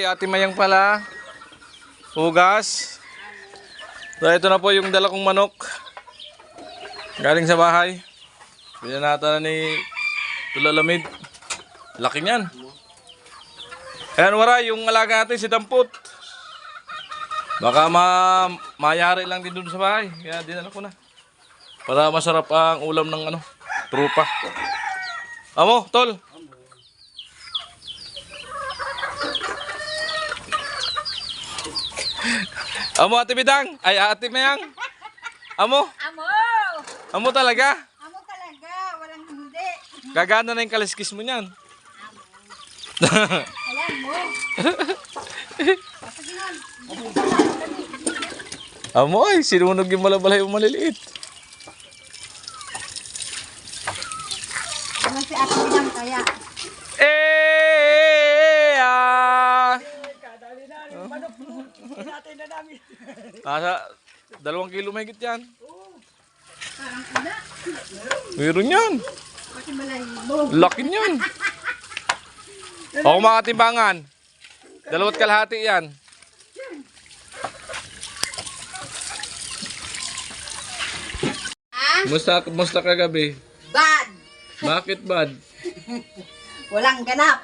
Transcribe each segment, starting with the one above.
Ate Mayang pala. Hugas. So, ito na po yung dala kong manok. Galing sa bahay. Pinanata na ni Tulalamid. Laki niyan. Ayan, wala yung alaga natin si Dampot. Baka mayari lang din dun sa bahay. Kaya dinala ko na. Para masarap ang ulam ng trupa. Amo, tol. Amo, Ate Bidang. Ay, Ate Mayang. Amo. Amo! Amo talaga. Amo talaga, walang hindi. Gagana na yung kaliskis mo niyan. Ayan mo. Amo ay, sinunog yung malabalay yung maliliit. Ano si Ate Binang kaya? Nasa 2 kilo mahigit yan. Parang una. Meron yan. Kasi malayibo. Laki niyan. Ako mga timbangan. 2.5 yan. Musta kagabi? Bad! Bakit bad? Walang ganap.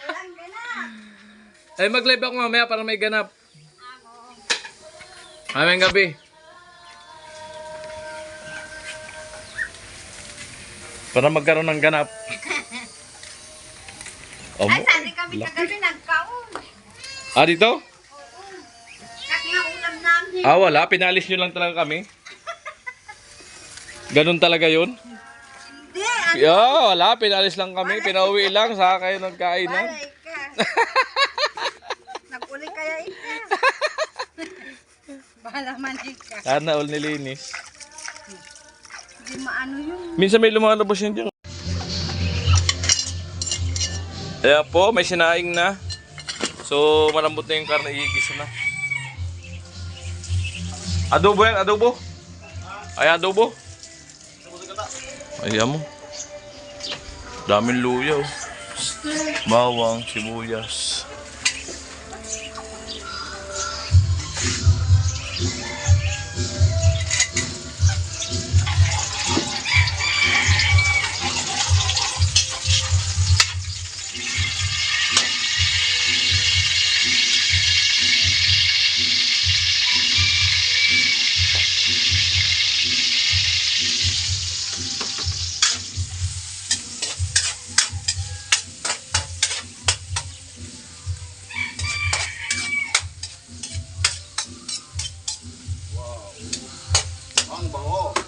Walang ganap. Ay, mag-live ako mamaya para may ganap. Mamayang gabi. Para magkaroon ng ganap. Ay, saan kami kagabi nagkaon? Ah, dito? Kasi nga ulam namin. Ah, wala. Pinalis nyo lang talaga kami. Ganun talaga yun? Hindi, Yeah, wala. Pinalis lang kami. Pinauwi lang. Saka kayo nagkainan. balay ka. Naguli kaya ika. Bahala man ika. Sana all nilinis. Hindi maano yun. Minsan may lumalabas yun dyan. Ayan po, may sinaing na. So, malambot na yung karne. Igisa na. Adobo yan, adobo. Ay, adobo. Ayan mo. Daming luya, oh. Bawang, sibuyas.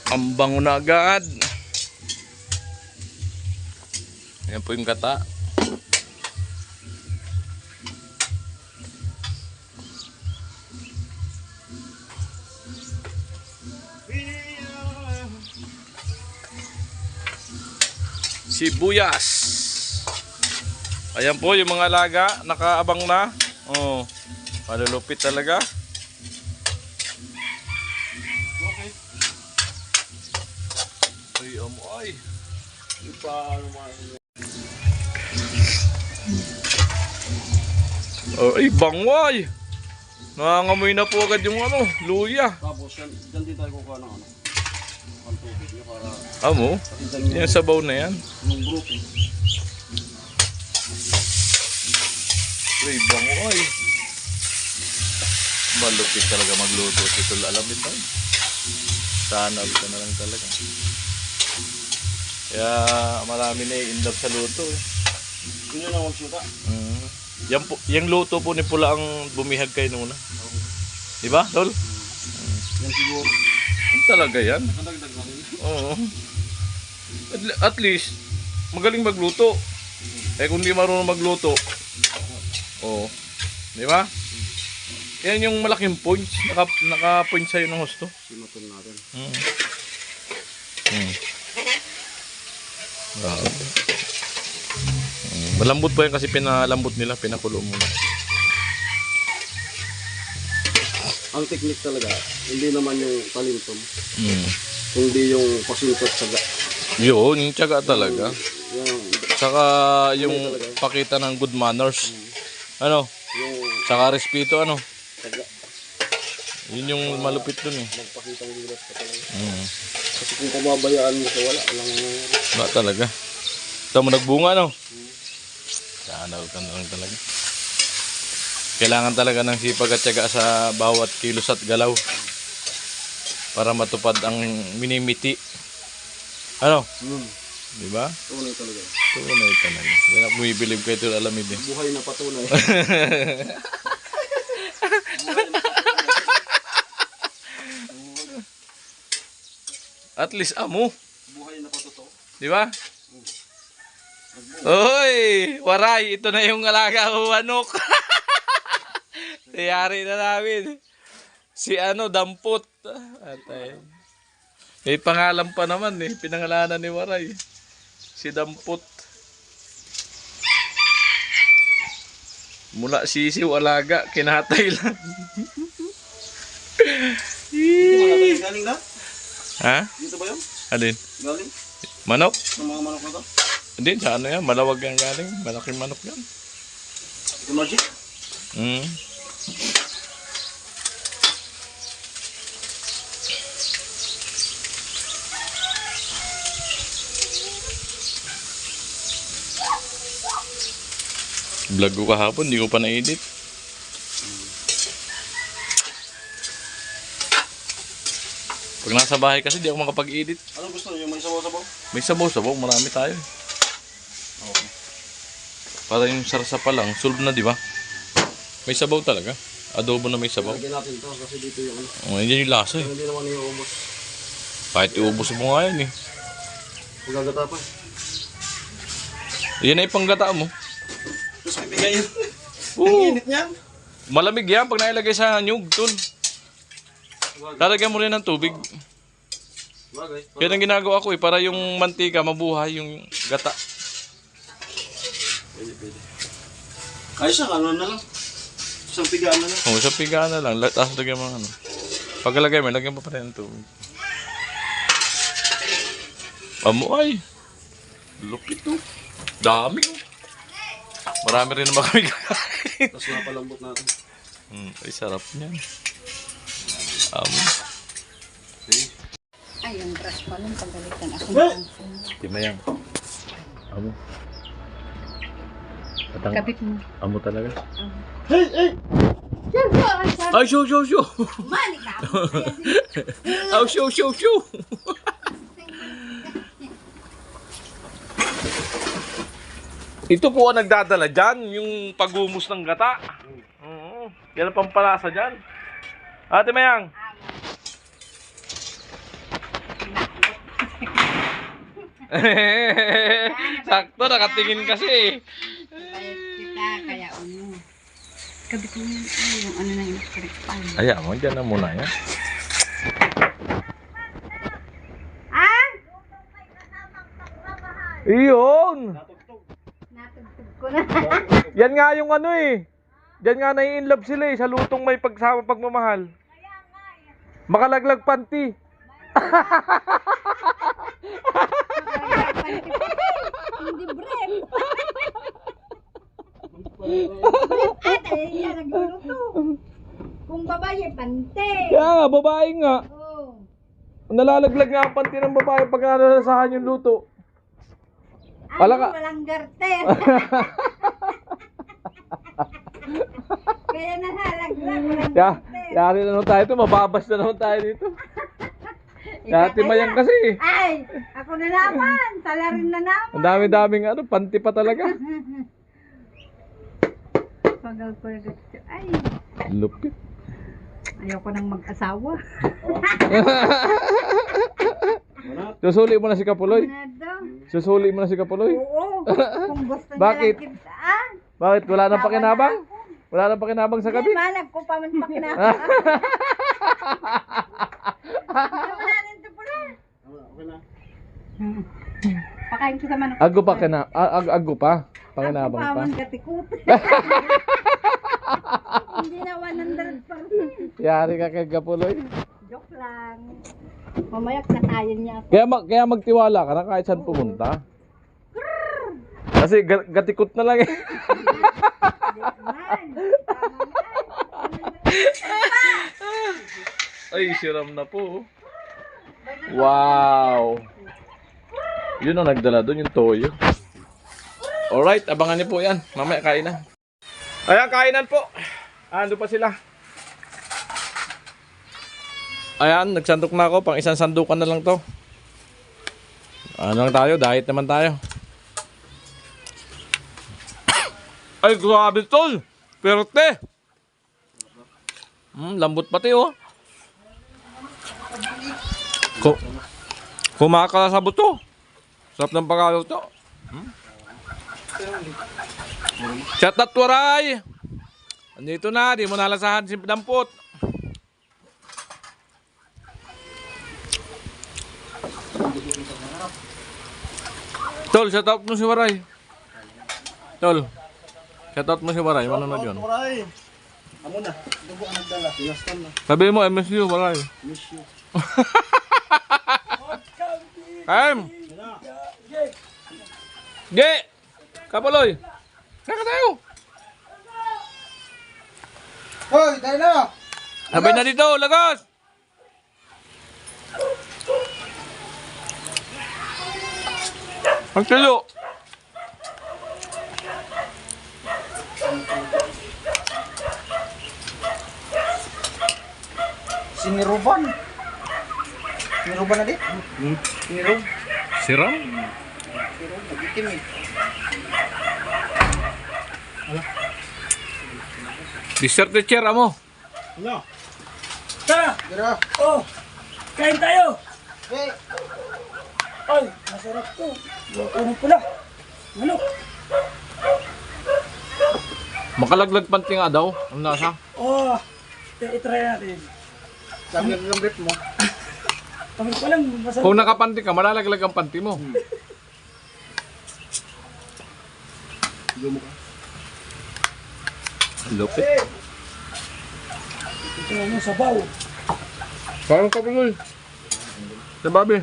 Ang bango na agad. Ayan po yung gata. Sibuyas. Ayan po yung mga alaga. Nakaabang na. Oh, malulupit talaga. Ay, ay. Ay, bangway. Nangangamoy na po agad yung luya. Tapos, dyan din tayo kukuha ng ang tubig niya para Amo? Yan sabaw na yan. yung group. Ay, bangway. Malupit talaga magluto. Ito alamin tayo. Sana ka na lang talaga. Kaya marami na i-indap sa luto. Yun yun ang magsuka. Yung luto po ni Pula ang bumihag kayo nuna. Diba, Tol? Yan siguro. Ano talaga yan? Nakadagdag na rin. Oo. At least, magaling magluto. Eh kung di marunong magluto, oo. Diba? Yan yung malaking points. Naka-points sa'yo ng husto. Sinuton natin. Malambot po yan kasi pinalambot nila, pinakulo muna. Ang technique talaga, hindi naman yung talintom. Kundi yung pasintot saga. Yun, yung tiyaga talaga. Yung Saka yung pakita ng good manners. Ano? Yung Saka respeto ano? taga, Yun yung malupit dun eh. magpakita ng gilas ka talaga. Mm. Kasi kung pababayaan mo sa wala, walang Ba talaga. Ito mo nagbunga no? Sana ka na lang talaga. Kailangan talaga ng sipag at tiyaga sa bawat kilos at galaw para matupad ang minimiti. Ano? Di ba? tunay talaga. Tunay talaga. Yan ang bumibilib kay Tol Alamid eh. Buhay na patunay. At least amo. Buhay na patotoo. Di ba? Oy! Waray! Ito na yung alaga ko, Anok. Tiyari na namin. Si ano, Dampot. Atay. May pangalan pa naman eh. Pinangalanan ni Waray. Si Dampot. Mula sisiw, alaga, kinatay lang. Dito mga tayo galing na? Ha? Dito ba yun? Alin? Galing? Manok? Ng mga manok na to? Hindi, sa ano yan. Malawag yan galing. Malaking manok yan. Ito magic? Hmm. Vlog ko kahapon, hindi ko pa na-edit. Pag nasa bahay kasi, di ako makapag-edit. Anong gusto niyo? May sabaw-sabaw? May sabaw-sabaw, marami tayo. Okay. Para yung sarsa pa lang, solve na di ba? May sabaw talaga. Adobo na may sabaw. Lagyan natin to kasi dito yung ano. Oh, yan yung lasa eh. Hindi naman iuubos. Kahit iubos mo nga yan eh. Magagata pa. Yan ay panggata mo. Tapos bibigay yun. Ang Oo. init niyan. Malamig yan pag nailagay sa nyug, tol. Lalagyan mo rin ng tubig. Bagay. Yan ang ginagawa ko eh, para yung mantika mabuhay yung gata. Pwede. Ayos siya, ano na lang. Isang pigaan na lang. O, sa piga na lang. Tapos lagyan mo ng ano. Pagkalagay mo, lagyan mo pa rin ng tubig. Amoy. Lupit to. Dami oh. Marami rin naman kami kakain. Tapos napalambot natin. Ay, sarap niyan. Ay, yung brush pa lang, pagalitan ako. Di mayang. Amo. Patang. Kapit mo. Amo talaga. Hey! Ay, show! Mani ka! Ay, show! Ito po ang nagdadala dyan, yung paghumus ng gata. Oo. Yan ang pampalasa dyan. Ate Mayang. Sakto, nakatingin kasi. Bayad kita, kaya ano. Kabit mo yun, ay, yung ano na yung krikpal. Ayan mo, dyan na muna yan. Ah! Iyon! Natugtog ko na. Yan nga yung ano eh. Diyan nga nai-inlove sila eh, sa lutong may pagsama pagmamahal. Makalaglag panty. Hindi brief. Brief ate, yan nagluluto. Kung babae, pante. Kaya nga, babae nga. Oh. Nalalaglag nga ang panty ng babae pag nalasahan yung luto. Ano, Wala ka- walang garter. Kaya nahalaglag, walang Kaya, garter. yari na naman tayo ito, mababas na naman tayo dito. Ate Mayang kasi eh. Ay, ako na naman. Salarin na naman. Ang dami-daming ano, panty pa talaga. Pagal ko na gusto. Ay, Lupit. ayoko nang mag-asawa. Susuli mo na si Kapuloy. Ano? Susuli mo na si Kapuloy. Oo. Kung gusto niya Bakit? lang kita. Ah, Bakit? Wala nang pakinabang? Wala nang pakinabang sa gabi? hindi malag ko pa man pakinabang. Wala rin ito pula. Okay na. Pakain ko sa manok. Ago pa kina, ago pa. Pakinabang Ako pa. pa man gatikot. Hindi na 100%. Yari ka kay Kapuloy. Joke lang. Mamaya katayin niya ako. Kaya magtiwala ka na kahit saan pumunta. Kasi gatikot na lang eh. Ay, siram na po. Wow. Yun ang nagdala doon, yung toyo. Alright, abangan niyo po yan. Mamaya kainan. Ayan, kainan po. Ando pa sila. Ayan, nagsandok na ako. Pang isang sandukan na lang to. Ano lang tayo? Diet naman tayo. Ay, grabe tol. Perte. Lambot pati oh. Kumakala sa buto. Sarap ng pagkaluto. Chat at waray. Andito na, di mo nalasahan si dampot. Tol, shout out mo si Waray. Tol, shout out mo si Waray. Manonood yun. Waray. Amo na. Dugo ang nagdala. Pinastan na. Sabi mo, I miss you, Waray. Miss you. Kaim! Ge! Kapaloy! Naka tayo! Hoy, tayo na! Sabay na dito, lagos! Pagtalo! Siniruban. Siniruban na di? Sinirub. Siram? Sinirub, nagitim eh. Dessert the chair, amo. Ano? Tara! Tira. Oh! Kain tayo! Hey! Ay! Masarap to! Ano pula? Manok! Makalaglag panty nga daw. Ang lasa. Oh! I-try natin. Sabi ang gambit mo. Pagod pa lang, masarap. Kung nakapanty ka, malalaglag ang panty mo. Lupit. Ito ano, sabaw. Parang kapaloy. Sa Bobby.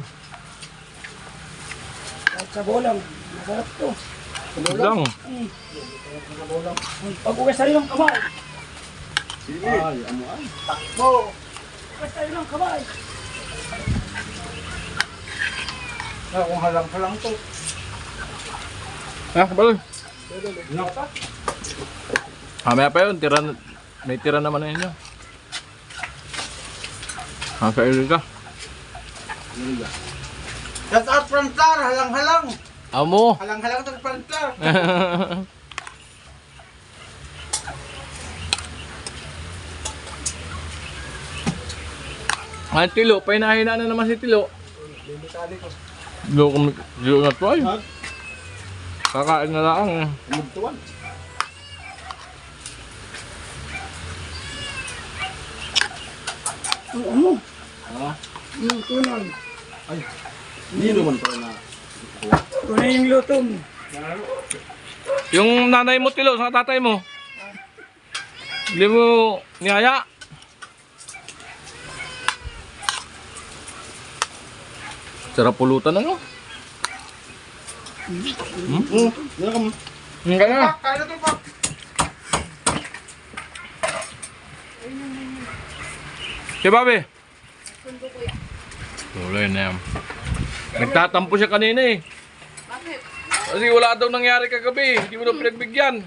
Kahit sabaw lang. Masarap to. Lang. Pag-uwi sa'yo ng kamay. Ay, amo ay. Takbo! Pag-uwi sa'yo ng kamay. Kung halang-halang to. Ah, kapaloy. Mamaya pa yun, may tira naman na inyo. Sa Erika. Shout out Prantar, halang-halang. Amo. Halang-halang to Prantar. Ang Tilo, pahinahina na naman si Tilo. Dilo na to ay. Kakain na lang eh. Mugtuan. Ano? Ah, Yung tunan. hindi naman to na. Tunay yung luto mo. Yung nanay mo Tilo, sa tatay mo. Hindi mo niyaya. Sarap pulutan ano? Yan ka mo. Hindi ka na. Kaya na to pa. Si Bobby. Tuloy na yan. Nagtatampo siya kanina eh. Bakit? Kasi wala daw nangyari kagabi. Hindi mo daw pinagbigyan.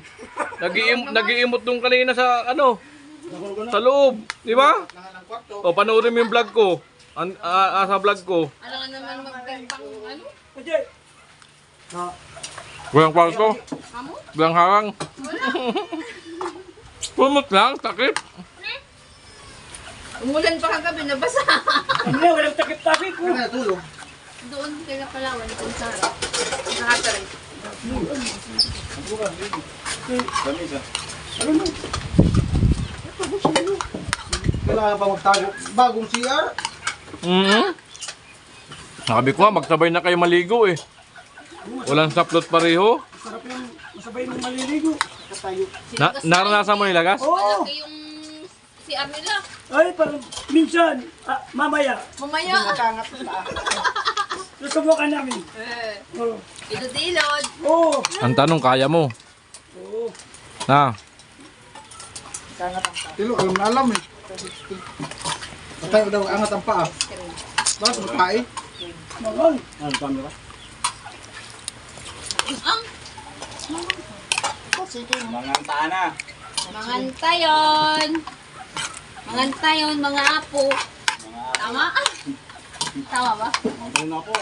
Nag-iimot nung kanina sa ano. Sa loob. Di ba? O panoorin mo yung vlog ko. Sa vlog ko. Alam nga naman magpempang ano? Pwede. Walang kwarto. Amo? Walang harang. Pumot lang. Takip. Umulan pa kagabi, nabasa. Ano na, walang takip-takip ko. Kaya tulog. Doon kay Palawan, kung sa nakataray. Dami ka. Kailangan pa magtago. Bagong CR. Sabi ko nga, magsabay na kayo maligo eh. Walang saplot pareho. Sarap yung masabay mong maliligo. Naranasan mo nilagas? Oo! Malaki yung CR nila. Ay, parang minsan, mamaya, Mamaya. susubukan namin. Eh. Oh. Ilod-ilod. Oo. Ang tanong, kaya mo? Oo. Na? Tilo, alam na alam eh. Patay daw angat ang paa. Bakit matay? Mangang. Ano camera? Mangantayon. Mangantayon, mga apo. Tama? Tama ba? Ano na po?